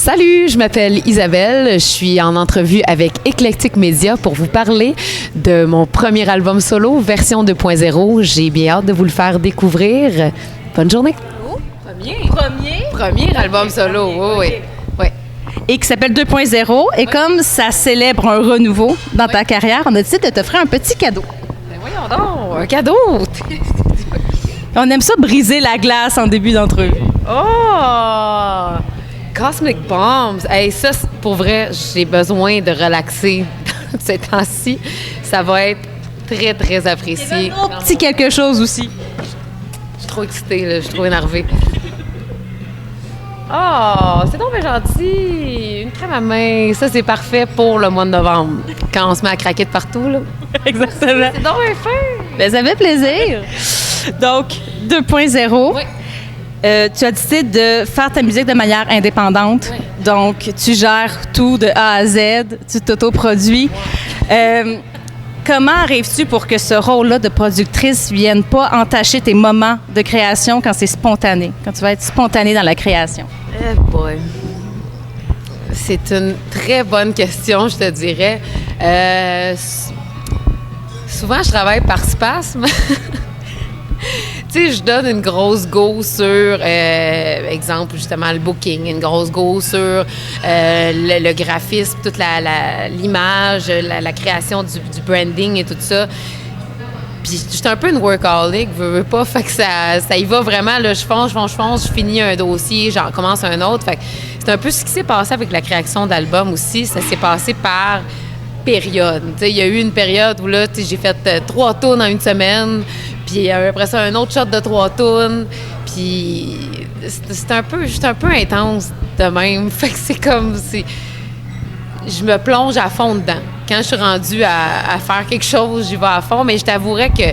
Salut, je m'appelle Isabelle. Je suis en entrevue avec Eclectic Media pour vous parler de mon premier album solo, version 2.0. J'ai bien hâte de vous le faire découvrir. Bonne journée. Oh, premier album solo, oui. Et qui s'appelle 2.0. Et comme ça célèbre un renouveau dans ta carrière, on a décidé de t'offrir un petit cadeau. Ben voyons donc, un cadeau! On aime ça briser la glace en début d'entrevue. Oh! Cosmic Bombs. Hey, ça, pour vrai, j'ai besoin de relaxer ces temps-ci. Ça va être très, très apprécié. Un autre petit quelque chose aussi. Je suis trop excitée, là. Je suis trop énervée. Oh, c'est donc bien gentil. Une crème à main. Ça, c'est parfait pour le mois de novembre. Quand on se met à craquer de partout, là. Exactement. C'est donc bien fin. Ben, ça fait plaisir. Donc, 2.0. Oui. Tu as décidé de faire ta musique de manière indépendante. Oui. Donc, tu gères tout de A à Z, tu t'autoproduis. Comment arrives-tu pour que ce rôle-là de productrice ne vienne pas entacher tes moments de création quand c'est spontané, quand tu vas être spontané dans la création? Eh boy. C'est une très bonne question, je te dirais. Souvent, je travaille par spasme. Tu sais, je donne une grosse go sur, exemple, justement, le booking, une grosse go sur le graphisme, toute l'image, la création du branding et tout ça. Puis, je suis un peu une workaholic, veux pas, fait que ça y va vraiment, là, je fonce, je finis un dossier, j'en commence un autre. Fait que c'est un peu ce qui s'est passé avec la création d'albums aussi. Ça s'est passé par période. Tu sais, il y a eu une période où, là, j'ai fait 3 tours en une semaine. Puis après ça, un autre shot de 3 tunes. Puis c'est un peu intense de même. Fait que c'est comme... Je me plonge à fond dedans. Quand je suis rendue à faire quelque chose, j'y vais à fond. Mais je t'avouerais que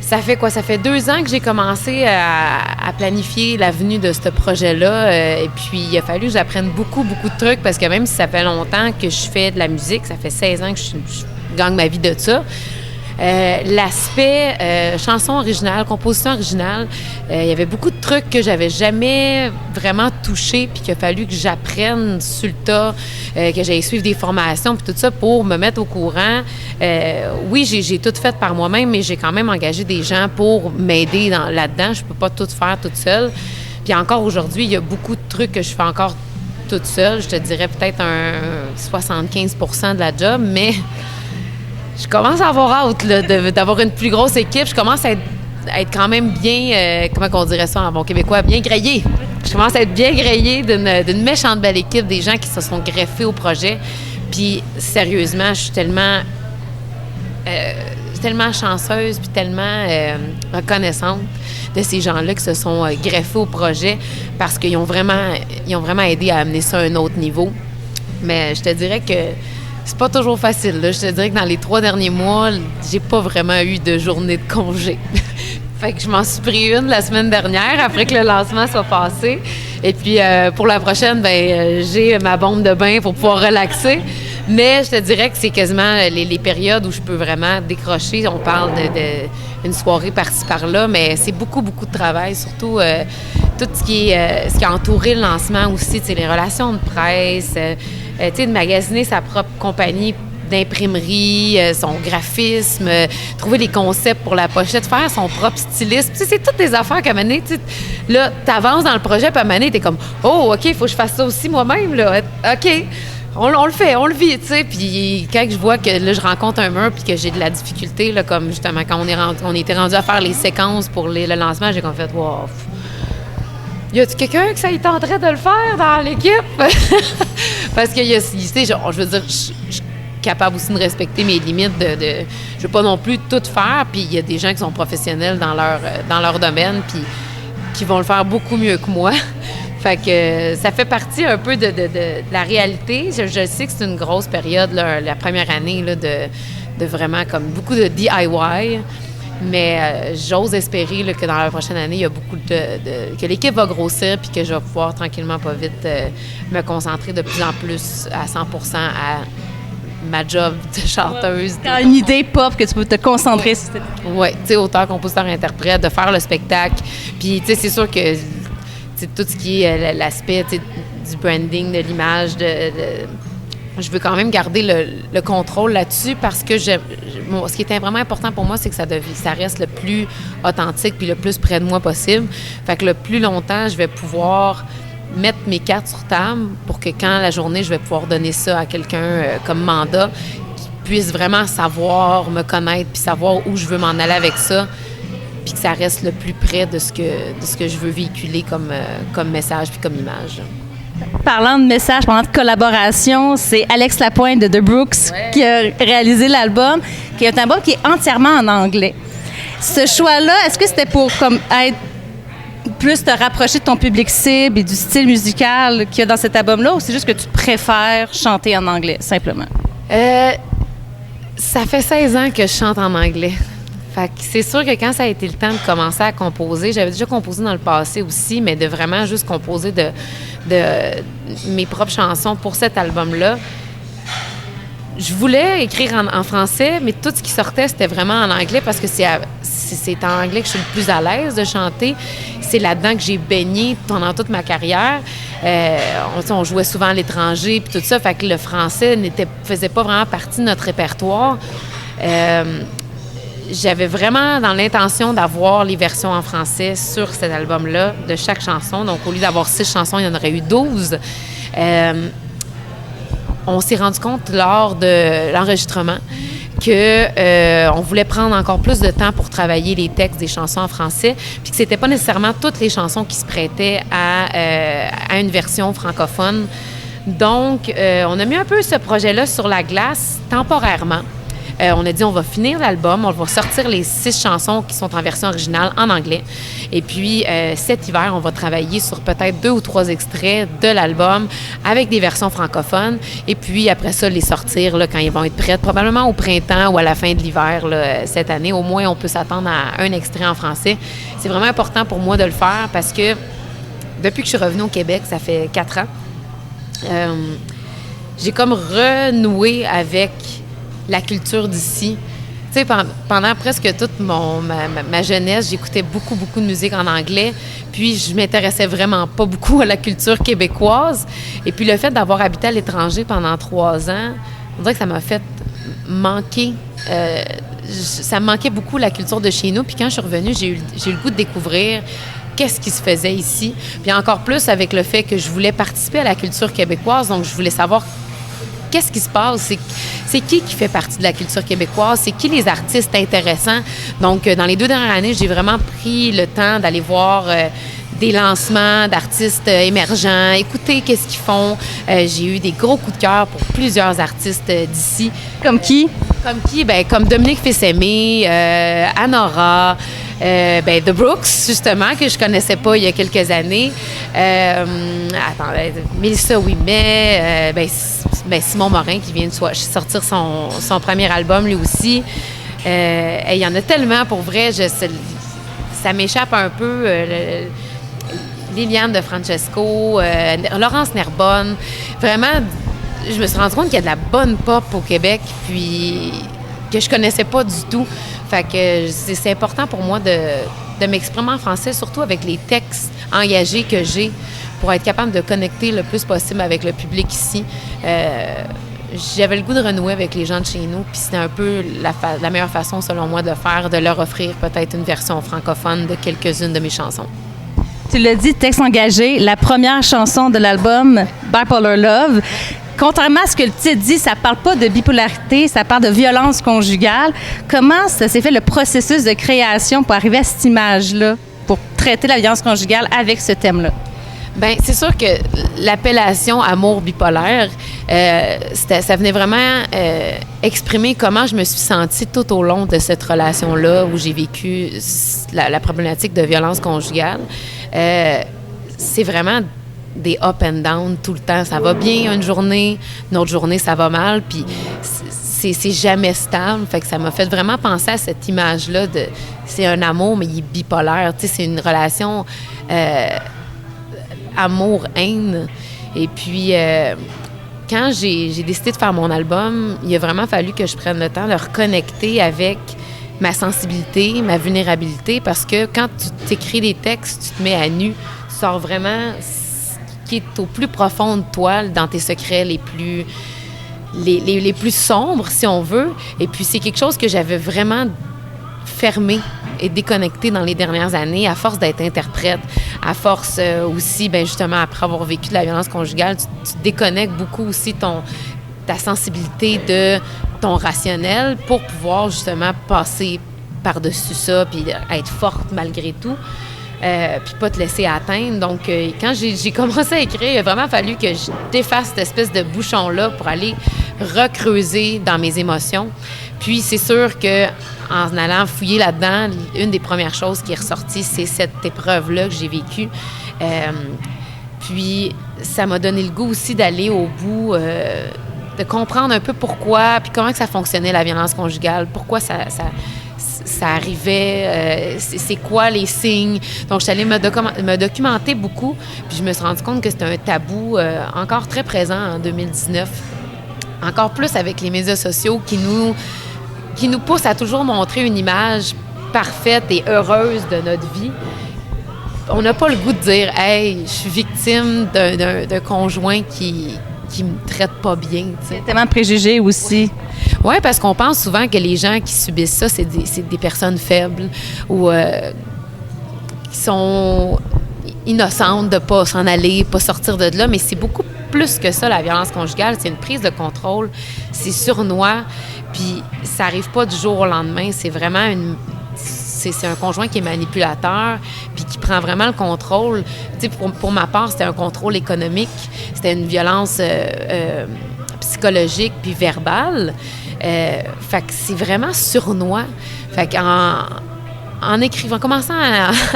ça fait quoi? Ça fait 2 ans que j'ai commencé à planifier l'avenue de ce projet-là. Et puis, il a fallu que j'apprenne beaucoup, beaucoup de trucs parce que même si ça fait longtemps que je fais de la musique, ça fait 16 ans que je gagne ma vie de ça. L'aspect chanson originale, composition originale, il y avait beaucoup de trucs que j'avais jamais vraiment touché puis qu'il a fallu que j'apprenne sur le tas, que j'aille suivre des formations puis tout ça pour me mettre au courant. Oui, j'ai tout fait par moi-même, mais j'ai quand même engagé des gens pour m'aider là-dedans. Je peux pas tout faire toute seule. Puis encore aujourd'hui, il y a beaucoup de trucs que je fais encore toute seule. Je te dirais peut-être un 75% de la job, mais je commence à avoir hâte là, d'avoir une plus grosse équipe. Je commence à être quand même bien, comment on dirait ça en bon québécois, bien grillée. Je commence à être bien grillée d'une méchante belle équipe, des gens qui se sont greffés au projet. Puis sérieusement, je suis tellement chanceuse puis tellement reconnaissante de ces gens-là qui se sont greffés au projet parce qu'ils ont vraiment aidé à amener ça à un autre niveau. Mais je te dirais que c'est pas toujours facile, là. Je te dirais que dans les 3 derniers mois, j'ai pas vraiment eu de journée de congé. Fait que je m'en suis pris une la semaine dernière, après que le lancement soit passé. Et puis, pour la prochaine, j'ai ma bombe de bain pour pouvoir relaxer. Mais je te dirais que c'est quasiment les périodes où je peux vraiment décrocher. On parle d'une soirée par-ci, par-là, mais c'est beaucoup, beaucoup de travail, surtout tout ce qui a entouré le lancement aussi, tu sais, les relations de presse, tu sais, de magasiner sa propre compagnie d'imprimerie, son graphisme, trouver les concepts pour la pochette, faire son propre styliste. Tu sais, c'est toutes des affaires qu'à un moment donné, là, t'avances dans le projet, puis à un moment donné, t'es comme « Oh, OK, il faut que je fasse ça aussi moi-même, là. OK, on le fait, on le vit, tu sais. » Puis quand je vois que là, je rencontre un mur puis que j'ai de la difficulté, là, comme justement quand on était rendu à faire les séquences pour le lancement, j'ai comme fait « Wow! » Y a-tu quelqu'un que ça y tenterait de le faire dans l'équipe? Parce que, tu sais, je veux dire, je suis capable aussi de respecter mes limites. Je veux pas non plus tout faire. Puis il y a des gens qui sont professionnels dans leur domaine puis qui vont le faire beaucoup mieux que moi. Fait que ça fait partie un peu de la réalité. Je sais que c'est une grosse période, là, la première année, là, de vraiment comme beaucoup de DIY. Mais j'ose espérer là, que dans la prochaine année, il y a beaucoup que l'équipe va grossir puis que je vais pouvoir tranquillement, pas vite, me concentrer de plus en plus à 100% à ma job de chanteuse. Quand une idée pop que tu peux te concentrer sur cette... Oui, tu sais, auteur, compositeur, interprète, de faire le spectacle. Puis, tu sais, c'est sûr que tout ce qui est l'aspect du branding, de l'image, je veux quand même garder le contrôle là-dessus parce que ce qui était vraiment important pour moi, c'est que ça reste le plus authentique puis le plus près de moi possible. Fait que le plus longtemps, je vais pouvoir mettre mes cartes sur table pour que quand la journée, je vais pouvoir donner ça à quelqu'un comme mandat, qui puisse vraiment savoir me connaître puis savoir où je veux m'en aller avec ça, puis que ça reste le plus près de ce que je veux véhiculer comme message puis comme image. Parlant de message, parlant de collaboration, c'est Alex Lapointe de The Brooks qui a réalisé l'album, qui est un album qui est entièrement en anglais. Ce choix-là, est-ce que c'était pour être plus te rapprocher de ton public cible et du style musical qu'il y a dans cet album-là, ou c'est juste que tu préfères chanter en anglais, simplement? Ça fait 16 ans que je chante en anglais. Fait que c'est sûr que quand ça a été le temps de commencer à composer, j'avais déjà composé dans le passé aussi, mais de vraiment juste composer de mes propres chansons pour cet album-là. Je voulais écrire en français, mais tout ce qui sortait, c'était vraiment en anglais parce que c'est en anglais que je suis le plus à l'aise de chanter. C'est là-dedans que j'ai baigné pendant toute ma carrière. On jouait souvent à l'étranger puis tout ça, fait que le français faisait pas vraiment partie de notre répertoire. J'avais vraiment dans l'intention d'avoir les versions en français sur cet album-là, de chaque chanson. Donc, au lieu d'avoir 6 chansons, il y en aurait eu 12. On s'est rendu compte lors de l'enregistrement qu'on voulait prendre encore plus de temps pour travailler les textes des chansons en français, puis que c'était pas nécessairement toutes les chansons qui se prêtaient à une version francophone. Donc, on a mis un peu ce projet-là sur la glace temporairement. On a dit, on va finir l'album, on va sortir les 6 chansons qui sont en version originale en anglais. Et puis, cet hiver, on va travailler sur peut-être 2 ou 3 extraits de l'album avec des versions francophones. Et puis, après ça, les sortir là, quand ils vont être prêts, probablement au printemps ou à la fin de l'hiver là, cette année. Au moins, on peut s'attendre à un extrait en français. C'est vraiment important pour moi de le faire parce que depuis que je suis revenue au Québec, ça fait 4 ans, j'ai comme renoué avec la culture d'ici. Tu sais, pendant presque toute ma jeunesse, j'écoutais beaucoup de musique en anglais, puis je m'intéressais vraiment pas beaucoup à la culture québécoise. Et puis le fait d'avoir habité à l'étranger pendant 3 ans, on dirait que ça m'a fait manquer... ça me manquait beaucoup la culture de chez nous. Puis quand je suis revenue, j'ai eu le goût de découvrir qu'est-ce qui se faisait ici. Puis encore plus avec le fait que je voulais participer à la culture québécoise, donc je voulais savoir qu'est-ce qui se passe? C'est qui fait partie de la culture québécoise? C'est qui les artistes intéressants? Donc, dans les 2 dernières années, j'ai vraiment pris le temps d'aller voir des lancements d'artistes émergents, écouter qu'est-ce qu'ils font. J'ai eu des gros coups de cœur pour plusieurs artistes d'ici. Comme qui? Comme qui? Bien, comme Dominique Fils-Aimé, Anora, The Brooks, justement, que je connaissais pas il y a quelques années. Mélissa Ouimet, Simon Morin qui vient de sortir son premier album, lui aussi. Il y en a tellement, pour vrai, ça m'échappe un peu. Liliane de Francesco, Laurence Nerbonne. Vraiment, je me suis rendu compte qu'il y a de la bonne pop au Québec, puis que je connaissais pas du tout. Fait que c'est important pour moi de m'exprimer en français, surtout avec les textes engagés que j'ai, pour être capable de connecter le plus possible avec le public ici. J'avais le goût de renouer avec les gens de chez nous, puis c'était un peu la meilleure façon, selon moi, de leur offrir peut-être une version francophone de quelques-unes de mes chansons. Tu l'as dit, texte engagé, la première chanson de l'album, Bipolar Love. Contrairement à ce que le titre dit, ça ne parle pas de bipolarité, ça parle de violence conjugale. Comment ça s'est fait le processus de création pour arriver à cette image-là, pour traiter la violence conjugale avec ce thème-là? Bien, c'est sûr que l'appellation amour bipolaire, ça venait vraiment exprimer comment je me suis sentie tout au long de cette relation-là où j'ai vécu la problématique de violence conjugale. C'est vraiment des up and down tout le temps. Ça va bien une journée, une autre journée, ça va mal, puis c'est jamais stable. Fait que ça m'a fait vraiment penser à cette image-là de... C'est un amour, mais il est bipolaire. Tu sais, c'est une relation... amour-haine. Et puis, quand j'ai décidé de faire mon album, il a vraiment fallu que je prenne le temps de reconnecter avec ma sensibilité, ma vulnérabilité, parce que quand tu t'écris des textes, tu te mets à nu, tu sors vraiment qui est au plus profond de toi, dans tes secrets les plus sombres, si on veut. Et puis, c'est quelque chose que j'avais vraiment fermé et déconnecté dans les dernières années, à force d'être interprète, à force aussi, bien justement, après avoir vécu de la violence conjugale, tu déconnectes beaucoup aussi ta sensibilité de ton rationnel pour pouvoir justement passer par-dessus ça puis être forte malgré tout. Puis pas te laisser atteindre. Donc, quand j'ai commencé à écrire, il a vraiment fallu que je défasse cette espèce de bouchon-là pour aller recreuser dans mes émotions. Puis, c'est sûr que en allant fouiller là-dedans, une des premières choses qui est ressortie, c'est cette épreuve-là que j'ai vécue. Puis, ça m'a donné le goût aussi d'aller au bout, de comprendre un peu pourquoi, puis comment que ça fonctionnait, la violence conjugale, pourquoi ça arrivait, c'est quoi les signes. Donc, je suis allée me documenter beaucoup, puis je me suis rendu compte que c'était un tabou encore très présent en 2019. Encore plus avec les médias sociaux qui nous poussent à toujours montrer une image parfaite et heureuse de notre vie. On n'a pas le goût de dire « Hey, je suis victime d'un conjoint qui me traite pas bien. » C'est tellement préjugé aussi. Oui, parce qu'on pense souvent que les gens qui subissent ça, c'est des personnes faibles ou qui sont innocentes de ne pas s'en aller, pas sortir de là, mais c'est beaucoup plus que ça, la violence conjugale. C'est une prise de contrôle, c'est sournois, puis ça n'arrive pas du jour au lendemain. C'est vraiment c'est un conjoint qui est manipulateur puis qui prend vraiment le contrôle. Tu sais, pour ma part, c'était un contrôle économique. C'était une violence psychologique puis verbale. Fait que c'est vraiment sournois. Fait qu'en écrivant, en commençant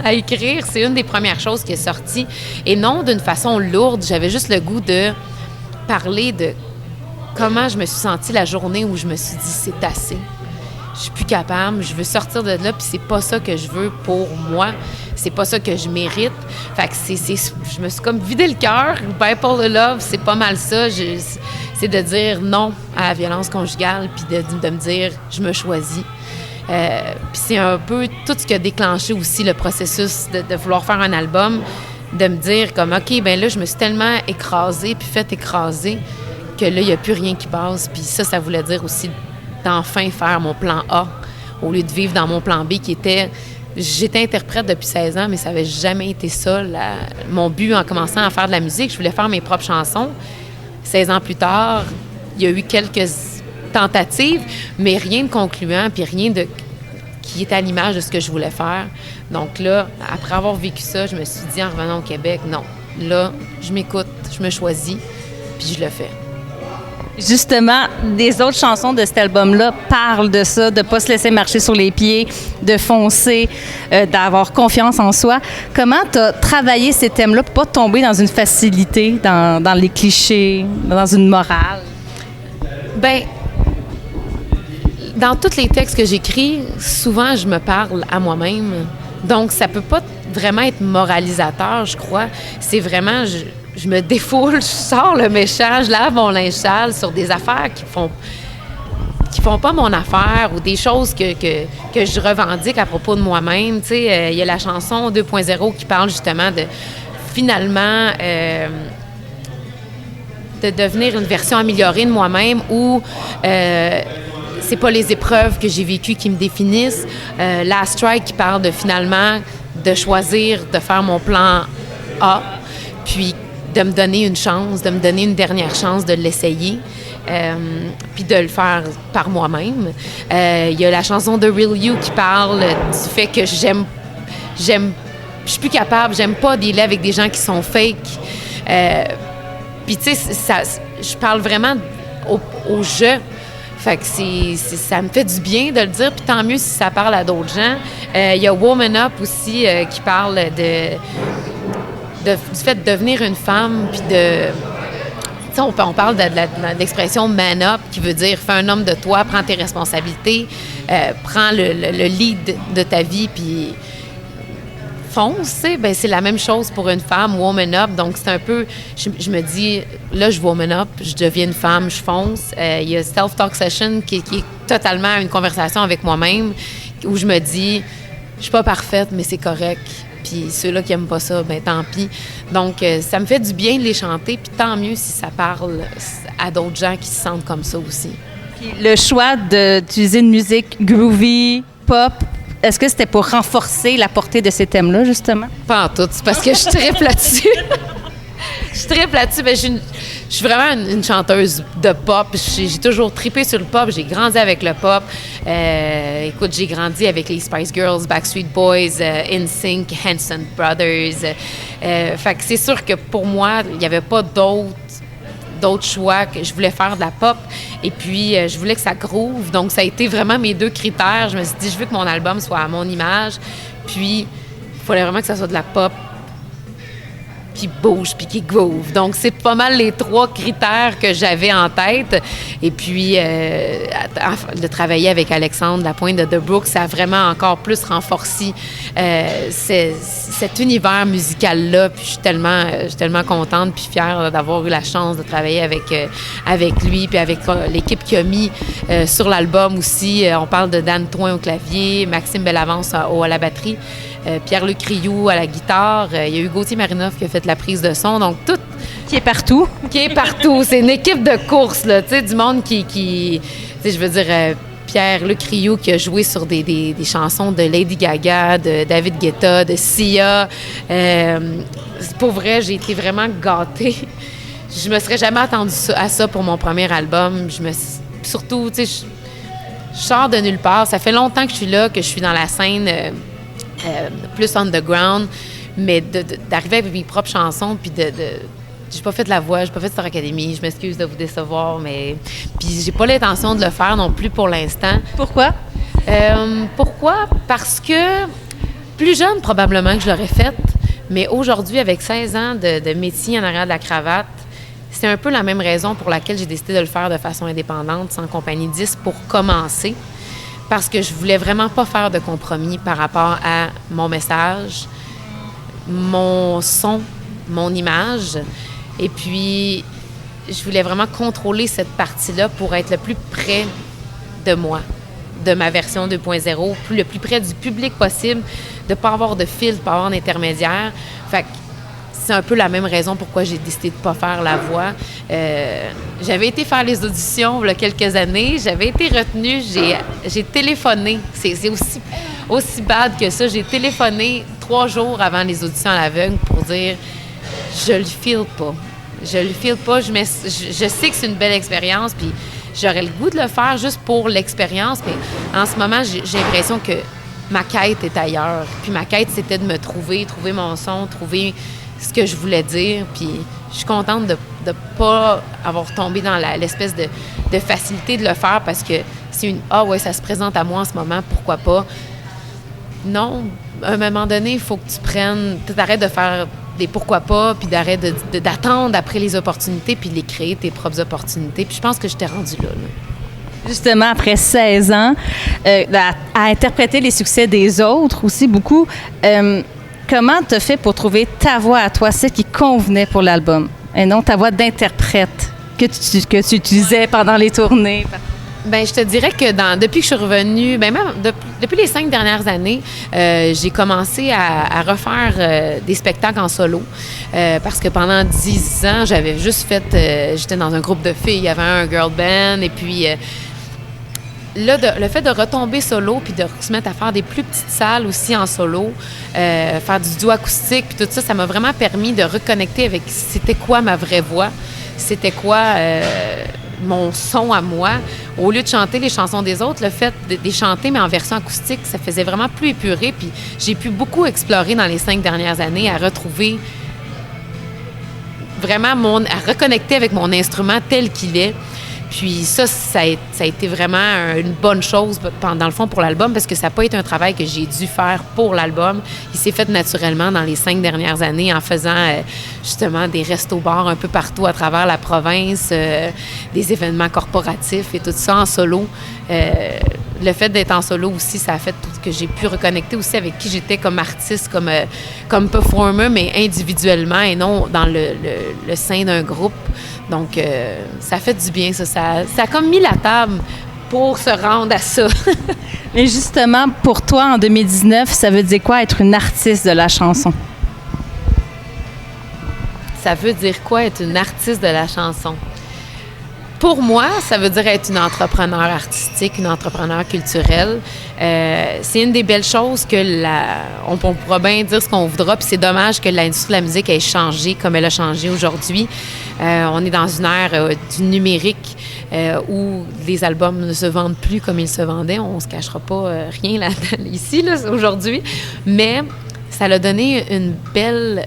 à écrire, c'est une des premières choses qui est sortie. Et non d'une façon lourde. J'avais juste le goût de parler de comment je me suis sentie la journée où je me suis dit « c'est assez ». Je suis plus capable, je veux sortir de là, puis c'est pas ça que je veux pour moi, c'est pas ça que je mérite. Fait que je me suis comme vidé le cœur. Bipolar Love, c'est pas mal ça. C'est de dire non à la violence conjugale, puis de me dire je me choisis. Puis c'est un peu tout ce qui a déclenché aussi le processus de vouloir faire un album, de me dire comme OK, ben là, je me suis tellement écrasée, puis fait écraser, que là, il n'y a plus rien qui passe. Puis ça voulait dire aussi d'enfin faire mon plan A au lieu de vivre dans mon plan B qui était... J'étais interprète depuis 16 ans, mais ça n'avait jamais été ça. Mon but en commençant à faire de la musique, je voulais faire mes propres chansons. 16 ans plus tard, il y a eu quelques tentatives, mais rien de concluant, puis rien qui était à l'image de ce que je voulais faire. Donc là, après avoir vécu ça, je me suis dit en revenant au Québec, non, là, je m'écoute, je me choisis, puis je le fais. Justement, des autres chansons de cet album-là parlent de ça, de ne pas se laisser marcher sur les pieds, de foncer, d'avoir confiance en soi. Comment tu as travaillé ces thèmes-là pour ne pas tomber dans une facilité, dans les clichés, dans une morale? Bien, dans tous les textes que j'écris, souvent, je me parle à moi-même. Donc, ça ne peut pas vraiment être moralisateur, je crois. C'est vraiment... Je me défoule, je sors le méchant, je lave mon linge sale sur des affaires qui font pas mon affaire ou des choses que je revendique à propos de moi-même. Tu sais, il y a la chanson 2.0 qui parle justement de, finalement, de devenir une version améliorée de moi-même où c'est pas les épreuves que j'ai vécues qui me définissent. Last Strike qui parle de, finalement, de choisir de faire mon plan A, puis de me donner une chance, de me donner une dernière chance de l'essayer, puis de le faire par moi-même. Il y a la chanson de Real You qui parle du fait que je suis plus capable, j'aime pas dealer avec des gens qui sont fake. Puis tu sais, je parle vraiment au jeu. Fait que ça me fait du bien de le dire, puis tant mieux si ça parle à d'autres gens. Il y a Woman Up aussi qui parle du fait de devenir une femme, puis de... Tu sais, on parle de l'expression « man up », qui veut dire « fais un homme de toi, prends tes responsabilités, prends le lead de ta vie, puis fonce », tu sais. Bien, c'est la même chose pour une femme, « woman up ». Donc, c'est un peu... Je me dis, là, je woman up, je deviens une femme, je fonce. Il y a Self-Talk Session qui est totalement une conversation avec moi-même, où je me dis, je suis pas parfaite, mais c'est correct. Puis ceux-là qui n'aiment pas ça, ben tant pis. Donc, ça me fait du bien de les chanter, puis tant mieux si ça parle à d'autres gens qui se sentent comme ça aussi. Puis le choix d'utiliser une musique groovy, pop, est-ce que c'était pour renforcer la portée de ces thèmes-là, justement? Pas en tout, c'est parce que je tripe là-dessus. Je tripe là-dessus. Ben, je suis vraiment une chanteuse de pop. J'ai toujours trippé sur le pop. J'ai grandi avec le pop. Écoute, j'ai grandi avec les Spice Girls, Backstreet Boys, NSYNC, Hanson Brothers. Fait que c'est sûr que pour moi, il n'y avait pas d'autres choix, que je voulais faire de la pop et puis je voulais que ça groove. Donc, ça a été vraiment mes 2 critères. Je me suis dit, je veux que mon album soit à mon image. Puis, il fallait vraiment que ça soit de la pop qui bouge puis qui groove. Donc, c'est pas mal les 3 critères que j'avais en tête. Et puis, de travailler avec Alexandre Lapointe de The Brooks, ça a vraiment encore plus renforcé cet univers musical-là. Puis, je suis tellement contente puis fière d'avoir eu la chance de travailler avec lui puis avec l'équipe qui a mis sur l'album aussi. On parle de Dan Toin au clavier, Maxime Bellavance à la batterie, Pierre-Luc Rioux à la guitare. Il y a eu Gauthier Marinoff qui a fait la prise de son. Donc, tout... Qui est partout. Qui est partout. C'est une équipe de course, là, tu sais, du monde qui tu sais, je veux dire, Pierre-Luc Rioux qui a joué sur des chansons de Lady Gaga, de David Guetta, de Sia. Pour vrai, j'ai été vraiment gâtée. Je me serais jamais attendue à ça pour mon premier album. Surtout, tu sais, je sors de nulle part. Ça fait longtemps que je suis là, que je suis dans la scène plus underground, mais d'arriver avec mes propres chansons, puis j'ai pas fait de la voix, j'ai pas fait de Star Academy, je m'excuse de vous décevoir, mais puis j'ai pas l'intention de le faire non plus pour l'instant. Pourquoi? Pourquoi? Parce que plus jeune, probablement que je l'aurais faite, mais aujourd'hui, avec 16 ans de métier en arrière de la cravate, c'est un peu la même raison pour laquelle j'ai décidé de le faire de façon indépendante, sans compagnie 10, pour commencer. Parce que je voulais vraiment pas faire de compromis par rapport à mon message, mon son, mon image. Et puis, je voulais vraiment contrôler cette partie-là pour être le plus près de moi, de ma version 2.0, le plus près du public possible, de ne pas avoir de filtre, de ne pas avoir d'intermédiaire. Fait que c'est un peu la même raison pourquoi j'ai décidé de ne pas faire la voix. J'avais été faire les auditions il y a quelques années. J'avais été retenue. J'ai téléphoné. C'est aussi bad que ça. J'ai téléphoné 3 jours avant les auditions à l'aveugle pour dire « Je le file pas. Je le file pas. Je sais que c'est une belle expérience, puis j'aurais le goût de le faire juste pour l'expérience. Mais en ce moment, j'ai l'impression que ma quête est ailleurs. Puis ma quête, c'était de me trouver mon son, trouver ce que je voulais dire. Puis je suis contente de ne pas avoir tombé dans l'espèce de facilité de le faire parce que c'est ah ouais, ça se présente à moi en ce moment, pourquoi pas? Non, à un moment donné, il faut que tu t'arrêtes de faire des pourquoi pas, puis d'attendre après les opportunités, puis de les créer tes propres opportunités. Puis je pense que je t'ai rendue là. Justement, après 16 ans, à interpréter les succès des autres aussi beaucoup, comment tu as fait pour trouver ta voix à toi, celle qui convenait pour l'album, et non ta voix d'interprète que tu utilisais pendant les tournées? Bien, je te dirais que depuis que je suis revenue, bien même depuis les 5 dernières années, j'ai commencé à refaire des spectacles en solo parce que pendant 10 ans, j'avais juste fait, j'étais dans un groupe de filles, il y avait un girl band, et puis là, le fait de retomber solo puis de se mettre à faire des plus petites salles aussi en solo, faire du duo acoustique puis tout ça, ça m'a vraiment permis de reconnecter avec c'était quoi ma vraie voix, c'était quoi mon son à moi. Au lieu de chanter les chansons des autres, le fait de les chanter, mais en version acoustique, ça faisait vraiment plus épuré. Puis j'ai pu beaucoup explorer dans les 5 dernières années à retrouver vraiment à reconnecter avec mon instrument tel qu'il est. Puis ça a été vraiment une bonne chose, dans le fond, pour l'album, parce que ça n'a pas été un travail que j'ai dû faire pour l'album. Il s'est fait naturellement dans les 5 dernières années en faisant justement des restos-bars un peu partout à travers la province, des événements corporatifs et tout ça en solo. Le fait d'être en solo aussi, ça a fait que j'ai pu reconnecter aussi avec qui j'étais comme artiste, comme performer, mais individuellement et non dans le sein d'un groupe. Donc, ça fait du bien, ça. Ça a comme mis la table pour se rendre à ça. Mais justement, pour toi, en 2019, ça veut dire quoi être une artiste de la chanson? Ça veut dire quoi être une artiste de la chanson? Pour moi, ça veut dire être une entrepreneur artistique, une entrepreneur culturelle. C'est une des belles choses que on pourra bien dire ce qu'on voudra, puis c'est dommage que l'industrie de la musique ait changé comme elle a changé aujourd'hui. On est dans une ère du numérique où les albums ne se vendent plus comme ils se vendaient. On ne se cachera pas rien ici, aujourd'hui, mais ça a donné une belle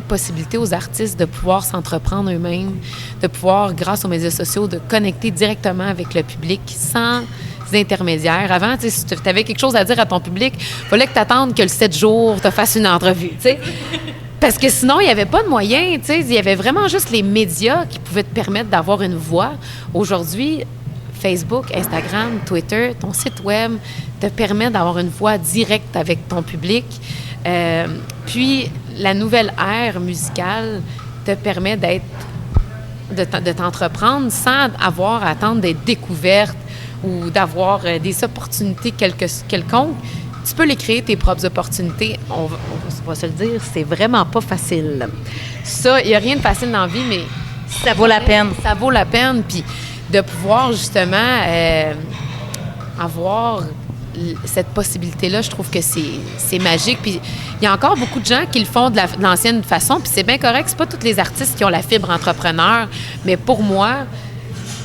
possibilité aux artistes de pouvoir s'entreprendre eux-mêmes, de pouvoir, grâce aux médias sociaux, de connecter directement avec le public sans intermédiaires. Avant, si tu avais quelque chose à dire à ton public, il fallait que tu attendes que le 7 jours te fasse une entrevue, tu sais. Parce que sinon, il n'y avait pas de moyens, tu sais. Il y avait vraiment juste les médias qui pouvaient te permettre d'avoir une voix. Aujourd'hui, Facebook, Instagram, Twitter, ton site web te permet d'avoir une voix directe avec ton public. Puis, la nouvelle ère musicale te permet de t'entreprendre sans avoir à attendre d'être découverte ou d'avoir des opportunités quelconques. Tu peux les créer, tes propres opportunités. On va se le dire, c'est vraiment pas facile. Ça, il n'y a rien de facile dans la vie, mais ça vaut la peine. Ça vaut la peine. Puis, de pouvoir justement avoir cette possibilité-là, je trouve que c'est magique. Puis il y a encore beaucoup de gens qui le font de l'ancienne façon, puis c'est bien correct. C'est pas tous les artistes qui ont la fibre entrepreneur, mais pour moi,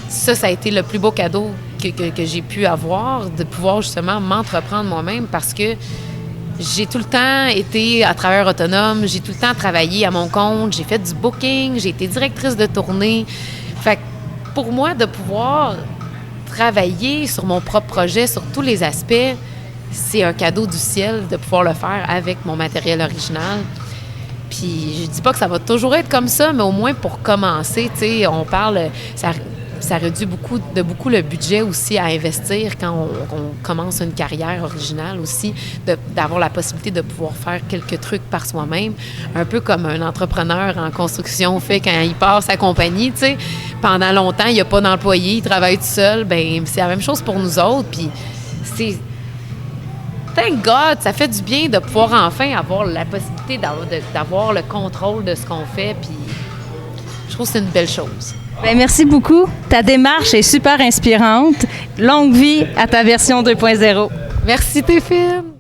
ça a été le plus beau cadeau que j'ai pu avoir, de pouvoir justement m'entreprendre moi-même, parce que j'ai tout le temps été à travailleur autonome, j'ai tout le temps travaillé à mon compte, j'ai fait du booking, j'ai été directrice de tournée. Fait que pour moi, de pouvoir travailler sur mon propre projet, sur tous les aspects, c'est un cadeau du ciel de pouvoir le faire avec mon matériel original. Puis je dis pas que ça va toujours être comme ça, mais au moins pour commencer, tu sais, on parle, ça réduit beaucoup le budget aussi à investir quand on commence une carrière originale aussi, d'avoir la possibilité de pouvoir faire quelques trucs par soi-même, un peu comme un entrepreneur en construction fait quand il part sa compagnie, tu sais. Pendant longtemps, il n'y a pas d'employé, il travaille tout seul, bien, c'est la même chose pour nous autres, puis c'est... Thank God, ça fait du bien de pouvoir enfin avoir la possibilité d'avoir le contrôle de ce qu'on fait, puis je trouve que c'est une belle chose. Bien, merci beaucoup. Ta démarche est super inspirante. Longue vie à ta version 2.0. Merci, Téphine.